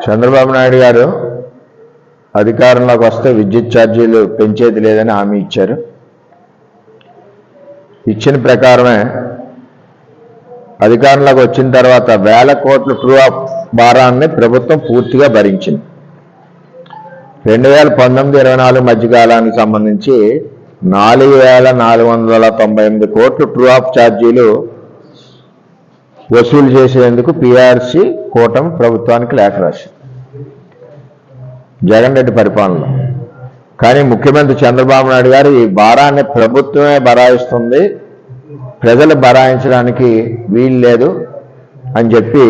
చంద్రబాబు నాయుడు గారు అధికారంలోకి వస్తే విద్యుత్ ఛార్జీలు పెంచేది లేదని హామీ ఇచ్చారు. ఇచ్చిన ప్రకారమే అధికారంలోకి వచ్చిన తర్వాత 1000 కోట్ల ట్రూ అప్ భారాన్ని ప్రభుత్వం పూర్తిగా భరించింది. 2019-24 మధ్యకాలానికి సంబంధించి 4498 కోట్ల ట్రూ అప్ ఛార్జీలు వసూలు చేసేందుకు పీఆర్సీ కూటమి ప్రభుత్వానికి లేఖ రాసింది జగన్ రెడ్డి పరిపాలనలో. కానీ ముఖ్యమంత్రి చంద్రబాబు నాయుడు గారు ఈ భారాన్ని ప్రభుత్వమే భరాయిస్తుంది, ప్రజలు భరాయించడానికి వీలు లేదు అని చెప్పి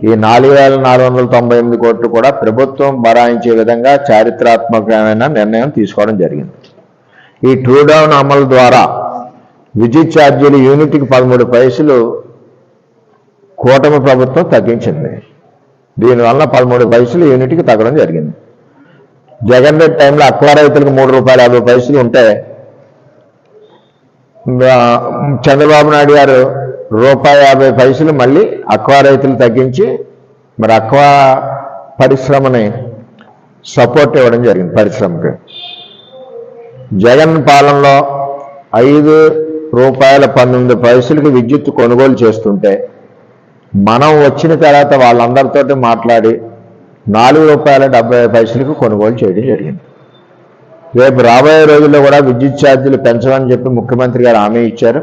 ఈ 4498 కోట్లు కూడా ప్రభుత్వం భరాయించే విధంగా చారిత్రాత్మకమైన నిర్ణయం తీసుకోవడం జరిగింది. ఈ ట్రూ డౌన్ అమలు ద్వారా విద్యుత్ ఛార్జీలు యూనిట్కి 13 పైసలు కూటమి ప్రభుత్వం తగ్గించింది. దీనివల్ల 13 పైసలు యూనిట్కి తగ్గడం జరిగింది. జగన్ రెడ్డి టైంలో అక్వా రైతులకు ₹3.50 ఉంటే చంద్రబాబు నాయుడు గారు ₹1.50 మళ్ళీ అక్వా రైతులు తగ్గించి మరి అక్వా పరిశ్రమని సపోర్ట్ ఇవ్వడం జరిగింది. పరిశ్రమకి జగన్ పాలనలో ₹5.19 విద్యుత్ కొనుగోలు చేస్తుంటే మనం వచ్చిన తర్వాత వాళ్ళందరితో మాట్లాడి ₹4.70 కొనుగోలు చేయడం జరిగింది. రేపు రాబోయే రోజుల్లో కూడా విద్యుత్ ఛార్జీలు పెంచమని చెప్పి ముఖ్యమంత్రి గారు హామీ ఇచ్చారు.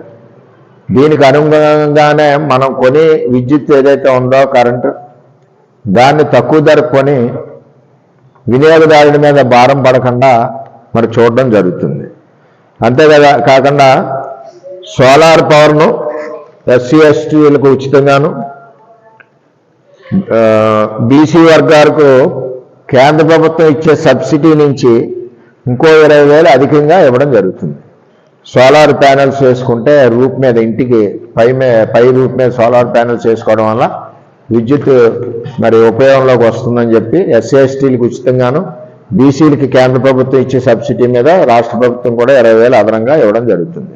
దీనికి అనుగుణంగానే మనం కొని విద్యుత్ ఏదైతే ఉందో కరెంటు దాన్ని తక్కువ ధర కొని వినియోగదారుడి మీద భారం పడకుండా మరి చూడడం జరుగుతుంది. అంతే కాకుండా సోలార్ పవర్ను ఎస్సీ ఎస్టీలకు ఉచితంగాను, బీసీ వర్గాలకు కేంద్ర ప్రభుత్వం ఇచ్చే సబ్సిడీ నుంచి ఇంకో 20,000 అధికంగా ఇవ్వడం జరుగుతుంది. సోలార్ ప్యానెల్స్ వేసుకుంటే రూఫ్ మీద ఇంటికి పై రూఫ్ మీద సోలార్ ప్యానెల్స్ వేసుకోవడం వల్ల విద్యుత్ మరి ఉపయోగంలోకి వస్తుందని చెప్పి ఎస్సీ ఎస్టీలకు ఉచితంగాను, బీసీలకి కేంద్ర ప్రభుత్వం ఇచ్చే సబ్సిడీ మీద రాష్ట్ర ప్రభుత్వం కూడా 20,000 అదనంగా ఇవ్వడం జరుగుతుంది.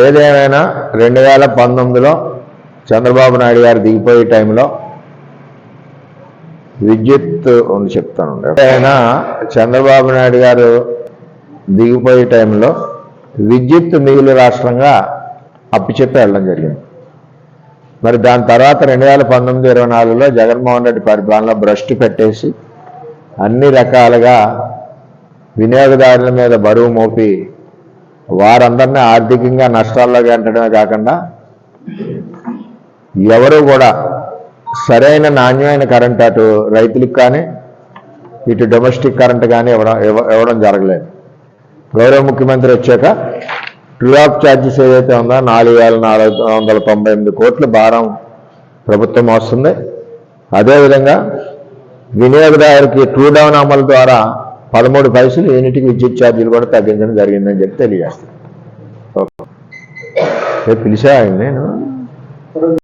ఏదేమైనా 2019లో చంద్రబాబు నాయుడు గారు దిగిపోయే టైంలో విద్యుత్ చెప్తాను. అయినా చంద్రబాబు నాయుడు గారు దిగిపోయే టైంలో విద్యుత్ మిగులు రాష్ట్రంగా అప్పచెప్పి వెళ్ళడం జరిగింది. మరి దాని తర్వాత 2019-24లో జగన్మోహన్ రెడ్డి పరిపాలనలో భ్రష్టు పెట్టేసి అన్ని రకాలుగా వినియోగదారుల మీద బరువు మోపి వారందరినీ ఆర్థికంగా నష్టాల్లోకి ఎంటడమే కాకుండా ఎవరు కూడా సరైన నాణ్యమైన కరెంట్ అటు రైతులకు కానీ ఇటు డొమెస్టిక్ కరెంట్ కానీ ఇవ్వడం జరగలేదు. గౌరవ ముఖ్యమంత్రి వచ్చాక ట్రూ అప్ ఛార్జెస్ ఏదైతే ఉందో 4498 కోట్ల భారం ప్రభుత్వం వస్తుంది. అదేవిధంగా వినియోగదారుకి ట్రూ డౌన్ అమలు ద్వారా 13 పైసలు యూనిట్కి విద్యుత్ ఛార్జీలు కూడా తగ్గించడం జరిగిందని చెప్పి తెలియజేస్తాను. పిలిచా ఆయన నేను